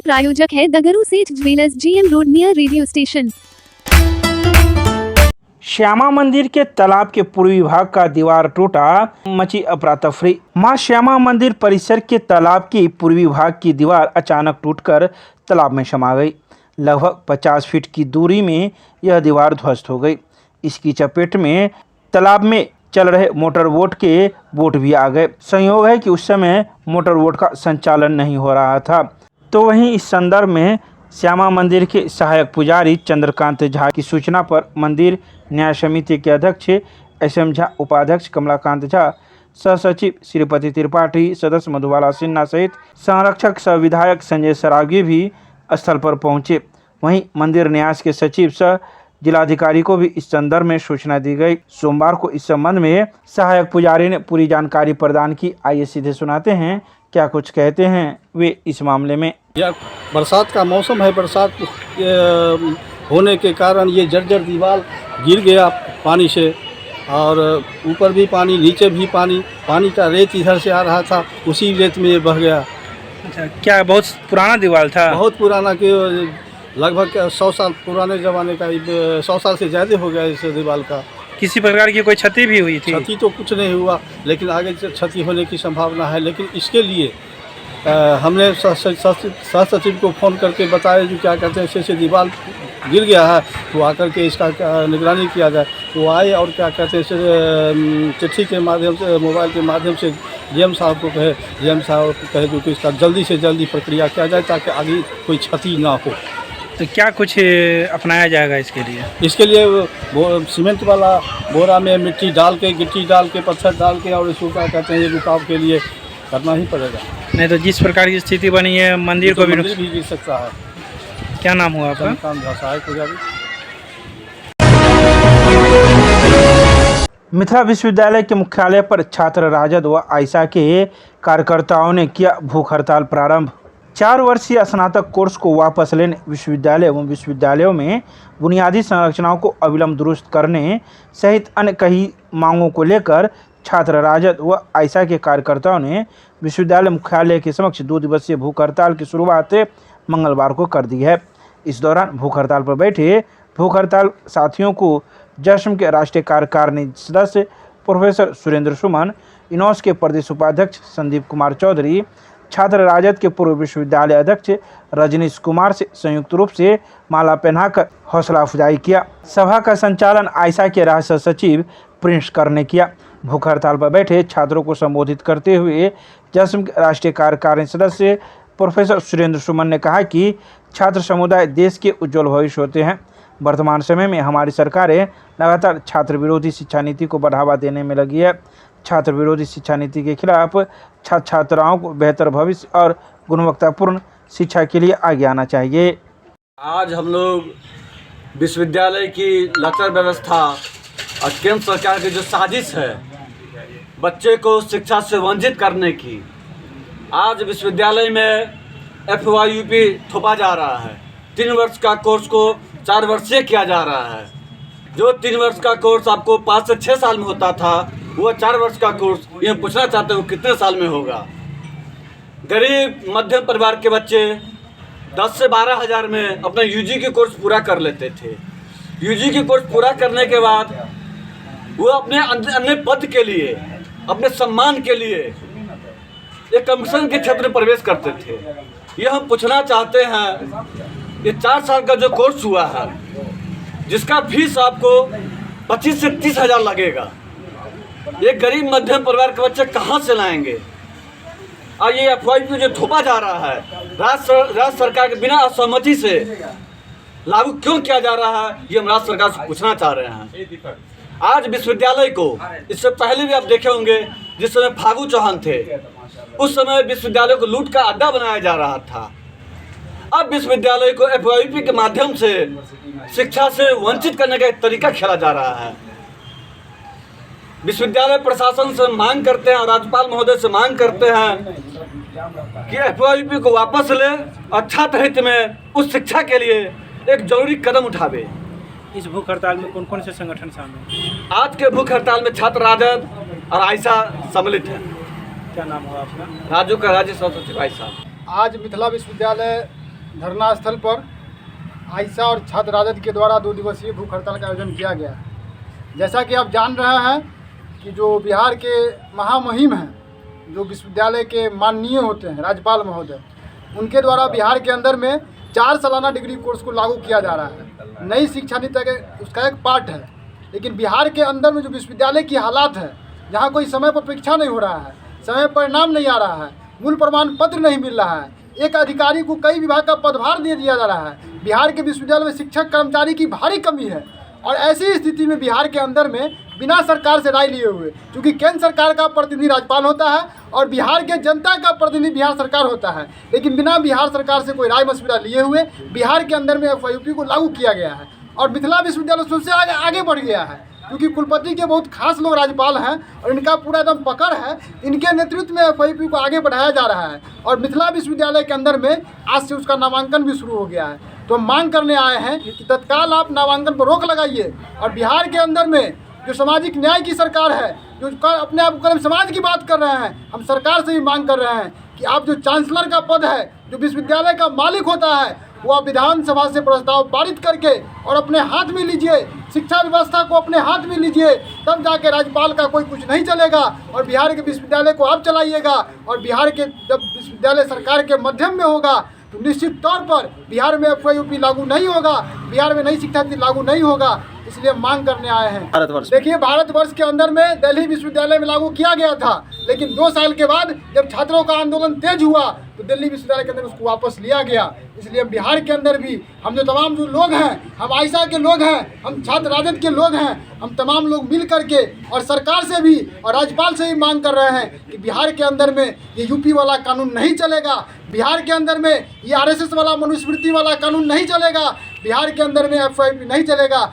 प्रायोजक है दगरू सेठ jewellers, GM road near radio station. Shyama मंदिर के तालाब के पूर्वी भाग का दीवार टूटा, मची अफरा-तफरी। मां श्यामा मंदिर परिसर के तालाब की पूर्वी भाग की दीवार अचानक टूटकर तालाब में समा गई। लगभग 50 फीट की दूरी में यह दीवार ध्वस्त हो गई। इसकी चपेट में तालाब में चल रहे मोटर बोट के बोट भी आ गए। संयोग है कि उस समय मोटर बोट का संचालन नहीं हो रहा था। तो वहीं इस संदर्भ में श्यामा मंदिर के सहायक पुजारी चंद्रकांत झा की सूचना पर मंदिर न्याय समिति के अध्यक्ष SM झा, उपाध्यक्ष कमलाकांत झा, सह सचिव श्रीपति त्रिपाठी, सदस्य मधुबाला सिन्हा सहित संरक्षक सह विधायक संजय सरागी भी स्थल पर पहुंचे। वहीं मंदिर न्यास के सचिव सह जिलाधिकारी को भी इस संदर्भ में सूचना दी गई। सोमवार को इस संबंध में सहायक पुजारी ने पूरी जानकारी प्रदान की। आइए सीधे सुनाते हैं क्या कुछ कहते हैं वे इस मामले में। यह बरसात का मौसम है। बरसात होने के कारण ये जर्जर दीवार गिर गया पानी से, और ऊपर भी पानी, नीचे भी पानी का रेत इधर से आ रहा था, उसी रेत में ये बह गया। अच्छा, क्या बहुत पुराना दीवार था? बहुत पुराना, कि लगभग 100 साल पुराने ज़माने का, 100 साल से ज़्यादा हो गया इस दीवार का। किसी प्रकार की कोई क्षति भी हुई थी? क्षति तो कुछ नहीं हुआ, लेकिन आगे से क्षति होने की संभावना है। लेकिन इसके लिए हमने सह सचिव को फ़ोन करके बताया जो क्या कहते हैं ऐसे दीवार गिर गया है, तो आकर के इसका निगरानी किया जाए। तो आए और क्या कहते हैं चिट्ठी के माध्यम से, मोबाइल के माध्यम से GM साहब को कहे जो कि इसका जल्दी से जल्दी प्रक्रिया किया जाए ताकि आगे कोई क्षति ना हो। तो क्या कुछ अपनाया जाएगा इसके लिए? इसके लिए वो सीमेंट वाला बोरा में मिट्टी डाल के, गिट्टी डाल के, पत्थर डाल के, और इसको क्या कहते हैं ये रुकाव के लिए करना ही पड़ेगा। नहीं तो जिस प्रकार की स्थिति बनी है मंदिर को भी गिर सकता है। क्या नाम हुआ आपका? सहायक पुजारी। मिथिला विश्वविद्यालय के मुख्यालय पर छात्र राजद व आयशा के कार्यकर्ताओं ने किया भूख हड़ताल प्रारंभ। 4 वर्षीय स्नातक कोर्स को वापस लेने, विश्वविद्यालय एवं विश्वविद्यालयों में बुनियादी संरचनाओं को अविलंब दुरुस्त करने सहित अन्य कई मांगों को लेकर छात्र राजद व आयशा के कार्यकर्ताओं ने विश्वविद्यालय मुख्यालय के समक्ष 2 दिवसीय भूख हड़ताल की शुरुआत मंगलवार को कर दी है। इस दौरान भूख हड़ताल पर बैठे भूख हड़ताल साथियों को जश्न के राष्ट्रीय कार्यकारिणी सदस्य प्रोफेसर सुरेंद्र सुमन, इनोस के प्रदेश उपाध्यक्ष संदीप कुमार चौधरी, छात्र राजद के पूर्व विश्वविद्यालय अध्यक्ष रजनीश कुमार से संयुक्त रूप से माला पहनाकर हौसला अफजाई किया। सभा का संचालन आयशा के राज्य सचिव प्रिंस कर ने किया। भूख हड़ताल पर बैठे छात्रों को संबोधित करते हुए जश्न के राष्ट्रीय कार्यकारिणी सदस्य प्रोफेसर सुरेंद्र सुमन ने कहा कि छात्र समुदाय देश के उज्जवल भविष्य होते हैं। वर्तमान समय में हमारी सरकारें लगातार छात्र विरोधी शिक्षा नीति को बढ़ावा देने में लगी है। छात्र विरोधी शिक्षा नीति के खिलाफ छात्र छात्राओं को बेहतर भविष्य और गुणवत्तापूर्ण शिक्षा के लिए आगे आना चाहिए। आज हम लोग विश्वविद्यालय की लचर व्यवस्था और केंद्र सरकार की जो साजिश है बच्चे को शिक्षा से वंचित करने की, आज विश्वविद्यालय में FYUP थोपा जा रहा है। 3 वर्ष का कोर्स को 4 वर्षीय किया जा रहा है। जो 3 वर्ष का कोर्स आपको 5 से 6 साल में होता था, वो 4 वर्ष का कोर्स ये पूछना चाहते हो कितने साल में होगा। गरीब मध्यम परिवार के बच्चे 10 से 12 हज़ार में अपना UG की कोर्स पूरा कर लेते थे। UG की कोर्स पूरा करने के बाद वो अपने अन्य पद के लिए, अपने सम्मान के लिए एक कमीशन के क्षेत्र में प्रवेश करते थे। ये हम पूछना चाहते हैं, ये 4 साल का जो कोर्स हुआ है जिसका फीस आपको 25 से 30 हज़ार लगेगा, ये गरीब मध्यम परिवार के बच्चे कहाँ से लाएंगे? और ये FYUP जो थोपा जा रहा है राज्य सरकार के बिना असहमति से लागू क्यों किया जा रहा है, ये हम राज्य सरकार से पूछना चाह रहे हैं। आज विश्वविद्यालय को, इससे पहले भी आप देखे होंगे जिस समय फागू चौहान थे, उस समय विश्वविद्यालय को लूट का अड्डा बनाया जा रहा था। अब विश्वविद्यालय को FYUP के माध्यम से शिक्षा से वंचित करने का एक तरीका खेला जा रहा है। विश्वविद्यालय प्रशासन से मांग करते हैं और राज्यपाल महोदय से मांग करते हैं कि FYUP को वापस ले और छात्र हित में उस शिक्षा के लिए एक जरूरी कदम उठावे। इस भूख हड़ताल में कौन कौन से संगठन शामिल हैं? आज के भूख हड़ताल में छात्र राजद और आयशा सम्मिलित है। क्या नाम हुआ आपका? राजू का राज्य सह सचिव आयशा। आज मिथिला विश्वविद्यालय धरना स्थल पर आयशा और छात्र राजद के द्वारा 2 दिवसीय भूख हड़ताल का आयोजन किया गया। जैसा कि आप जान रहे हैं कि जो बिहार के महामहिम हैं, जो विश्वविद्यालय के माननीय होते हैं राज्यपाल महोदय, उनके द्वारा बिहार के अंदर में 4 सालाना डिग्री कोर्स को लागू किया जा रहा है। नई शिक्षा नीति का उसका एक पार्ट है। लेकिन बिहार के अंदर में जो विश्वविद्यालय की हालात है, जहाँ कोई समय पर परीक्षा नहीं हो रहा है, समय पर परिणाम नहीं आ रहा है, मूल प्रमाण पत्र नहीं मिल रहा है, एक अधिकारी को कई विभाग का पदभार दे दिया जा रहा है। बिहार के विश्वविद्यालय में शिक्षक कर्मचारी की भारी कमी है। और ऐसी स्थिति में बिहार के अंदर में बिना सरकार से राय लिए हुए, क्योंकि केंद्र सरकार का प्रतिनिधि राज्यपाल होता है और बिहार के जनता का प्रतिनिधि बिहार सरकार होता है, लेकिन बिना बिहार सरकार से कोई राय मशविरा लिए हुए बिहार के अंदर में FYUP को लागू किया गया है। और मिथिला विश्वविद्यालय सबसे आगे बढ़ गया है, क्योंकि कुलपति के बहुत खास लोग राज्यपाल हैं और इनका पूरा एकदम पकड़ है। इनके नेतृत्व में FYUP को आगे बढ़ाया जा रहा है और मिथिला विश्वविद्यालय के अंदर में आज से उसका नामांकन भी शुरू हो गया है। तो हम मांग करने आए हैं कि तत्काल आप नामांकन पर रोक लगाइए और बिहार के अंदर में जो सामाजिक न्याय की सरकार है, जो अपने आप को समाज की बात कर रहे हैं, हम सरकार से भी मांग कर रहे हैं कि आप जो चांसलर का पद है, जो विश्वविद्यालय का मालिक होता है, वो आप विधानसभा से प्रस्ताव पारित करके और अपने हाथ में लीजिए, शिक्षा व्यवस्था को अपने हाथ में लीजिए, तब जाके राज्यपाल का कोई कुछ नहीं चलेगा और बिहार के विश्वविद्यालय को आप चलाइएगा। और बिहार के जब विश्वविद्यालय सरकार के मध्यम में होगा तो निश्चित तौर पर बिहार में FYUP लागू नहीं होगा, बिहार में नई शिक्षा नीति लागू नहीं होगा। इसलिए मांग करने आए हैं। देखिए, भारतवर्ष के अंदर में दिल्ली विश्वविद्यालय में लागू किया गया था, लेकिन 2 साल के बाद जब छात्रों का आंदोलन तेज हुआ तो दिल्ली विश्वविद्यालय के अंदर उसको वापस लिया गया। इसलिए बिहार के अंदर भी हम जो तमाम जो लोग हैं, हम आयशा के लोग हैं, हम छात्र राजद के लोग हैं, हम तमाम लोग मिल करके और सरकार से भी और राज्यपाल से भी मांग कर रहे हैं कि बिहार के अंदर में ये UP वाला कानून नहीं चलेगा, बिहार के अंदर में ये RSS वाला मनुस्मृति वाला कानून नहीं चलेगा, बिहार के अंदर में FYUP नहीं चलेगा।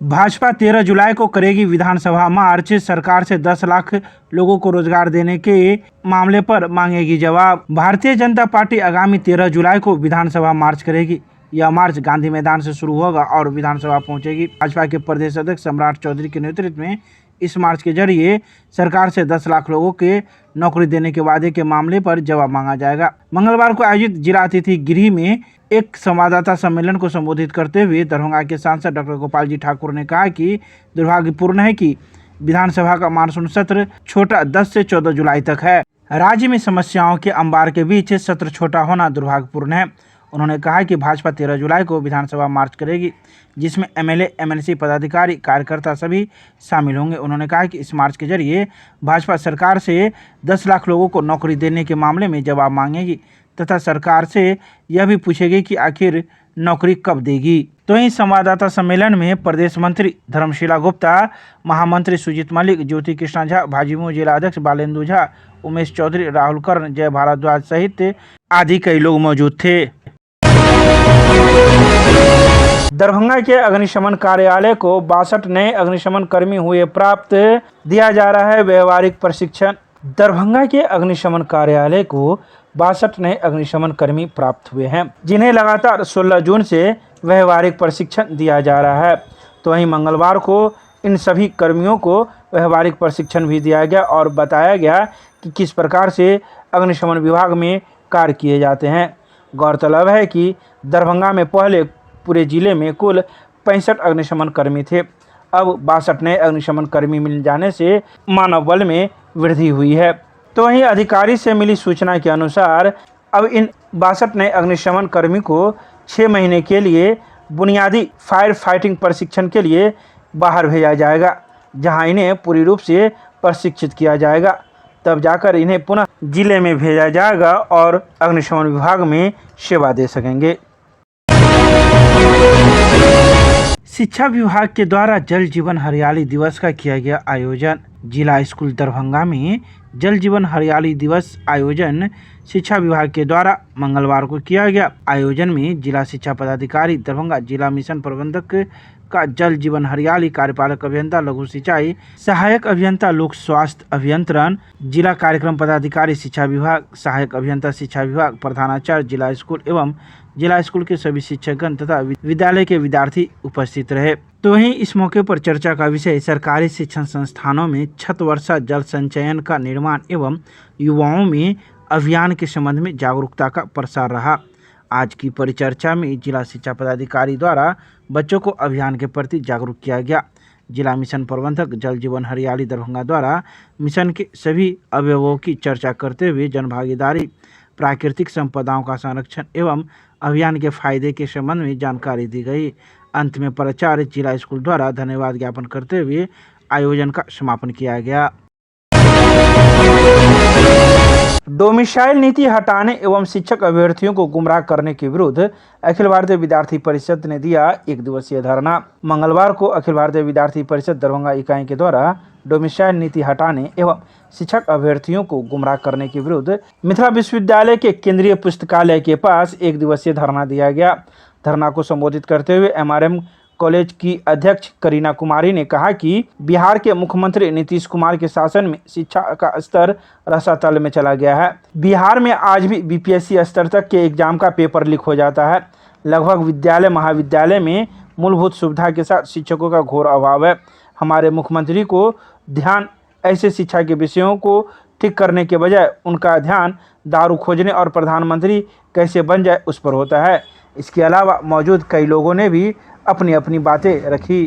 भाजपा 13 जुलाई को करेगी विधानसभा मार्च। सरकार से 10 लाख लोगों को रोजगार देने के मामले पर मांगेगी जवाब। भारतीय जनता पार्टी आगामी 13 जुलाई को विधानसभा मार्च करेगी। यह मार्च गांधी मैदान से शुरू होगा और विधानसभा पहुंचेगी। भाजपा के प्रदेश अध्यक्ष सम्राट चौधरी के नेतृत्व में इस मार्च के जरिए सरकार से 10 लाख लोगों के नौकरी देने के वादे के मामले पर जवाब मांगा जाएगा। मंगलवार को आयोजित जिला अतिथि गृह में एक संवाददाता सम्मेलन को संबोधित करते हुए दरभंगा के सांसद डॉक्टर गोपाल जी ठाकुर ने कहा कि दुर्भाग्यपूर्ण है कि विधानसभा का मानसून सत्र छोटा 10 से 14 जुलाई तक है। राज्य में समस्याओं के अंबार के बीच सत्र छोटा होना दुर्भाग्यपूर्ण है। उन्होंने कहा कि भाजपा 13 जुलाई को विधानसभा मार्च करेगी, जिसमें MLA, MLC पदाधिकारी, कार्यकर्ता सभी शामिल होंगे। उन्होंने कहा कि इस मार्च के जरिए भाजपा सरकार से 10 लाख लोगों को नौकरी देने के मामले में जवाब मांगेगी तथा सरकार से यह भी पूछेगी कि आखिर नौकरी कब देगी। तो इस संवाददाता सम्मेलन में प्रदेश मंत्री धर्मशिला गुप्ता, महामंत्री सुजीत मलिक, ज्योति कृष्णा झा, भाजपा जिला अध्यक्ष बालेंदु झा, उमेश चौधरी, राहुल कर्ण, जय भारद्वाज सहित आदि कई लोग मौजूद थे। दरभंगा के अग्निशमन कार्यालय को 62 नए अग्निशमन कर्मी हुए प्राप्त, दिया जा रहा है व्यवहारिक प्रशिक्षण। दरभंगा के अग्निशमन कार्यालय को 62 नए अग्निशमन कर्मी प्राप्त हुए हैं, जिन्हें लगातार 16 जून से व्यवहारिक प्रशिक्षण दिया जा रहा है। तो वहीं मंगलवार को इन सभी कर्मियों को व्यवहारिक प्रशिक्षण भी दिया गया और बताया गया कि किस प्रकार से अग्निशमन विभाग में कार्य किए जाते हैं। गौरतलब है कि दरभंगा में पहले पूरे जिले में कुल 65 अग्निशमन कर्मी थे। अब 62 नए अग्निशमन कर्मी मिल जाने से मानव बल में वृद्धि हुई है। तो वहीं अधिकारी से मिली सूचना के अनुसार अब इन 62 नए अग्निशमन कर्मी को 6 महीने के लिए बुनियादी फायर फाइटिंग प्रशिक्षण के लिए बाहर भेजा जाएगा, जहां इन्हें पूरी रूप से प्रशिक्षित किया जाएगा। तब जाकर इन्हें पुनः जिले में भेजा जाएगा और अग्निशमन विभाग में सेवा दे सकेंगे। शिक्षा विभाग के द्वारा जल जीवन हरियाली दिवस का किया गया आयोजन। जिला स्कूल दरभंगा में जल जीवन हरियाली दिवस आयोजन शिक्षा विभाग के द्वारा मंगलवार को किया गया। आयोजन में जिला शिक्षा पदाधिकारी दरभंगा, जिला मिशन प्रबंधक का जल जीवन हरियाली, कार्यपालक अभियंता लघु सिंचाई, सहायक अभियंता लोक स्वास्थ्य अभियंत्रण, जिला कार्यक्रम पदाधिकारी शिक्षा विभाग, सहायक अभियंता शिक्षा विभाग, प्रधानाचार्य जिला स्कूल एवं जिला स्कूल के सभी शिक्षकगण तथा विद्यालय के विद्यार्थी उपस्थित रहे। तो वहीं इस मौके पर चर्चा का विषय सरकारी शिक्षण संस्थानों में छत वर्षा जल संचयन का निर्माण एवं युवाओं में अभियान के संबंध में जागरूकता का प्रसार रहा। आज की परिचर्चा में जिला शिक्षा पदाधिकारी द्वारा बच्चों को अभियान के प्रति जागरूक किया गया। जिला मिशन प्रबंधक जल जीवन हरियाली दरभंगा द्वारा मिशन के सभी अवयवों की चर्चा करते हुए जनभागीदारी, प्राकृतिक संपदाओं का संरक्षण एवं अभियान के फायदे के संबंध में जानकारी दी गई। अंत में प्राचार्य जिला स्कूल द्वारा धन्यवाद ज्ञापन करते हुए आयोजन का समापन किया गया। डोमिसाइल नीति हटाने एवं शिक्षक अभ्यर्थियों को गुमराह करने के विरुद्ध अखिल भारतीय विद्यार्थी परिषद ने दिया 1 दिवसीय धरना। मंगलवार को अखिल भारतीय विद्यार्थी परिषद दरभंगा इकाई के द्वारा डोमिसाइल नीति हटाने एवं शिक्षक अभ्यर्थियों को गुमराह करने के विरुद्ध मिथिला विश्वविद्यालय के केंद्रीय पुस्तकालय के पास 1 दिवसीय धरना दिया गया। धरना को संबोधित करते हुए MRM कॉलेज की अध्यक्ष करीना कुमारी ने कहा कि बिहार के मुख्यमंत्री नीतीश कुमार के शासन में शिक्षा का स्तर रसातल में चला गया है। बिहार में आज भी BPSC स्तर तक के एग्जाम का पेपर लीक हो जाता है। लगभग विद्यालय महाविद्यालय में मूलभूत सुविधा के साथ शिक्षकों का घोर अभाव है। हमारे मुख्यमंत्री को ध्यान ऐसे शिक्षा के विषयों को ठीक करने के बजाय उनका ध्यान दारू खोजने और प्रधानमंत्री कैसे बन जाए उस पर होता है। इसके अलावा मौजूद कई लोगों ने भी अपनी अपनी बातें रखी।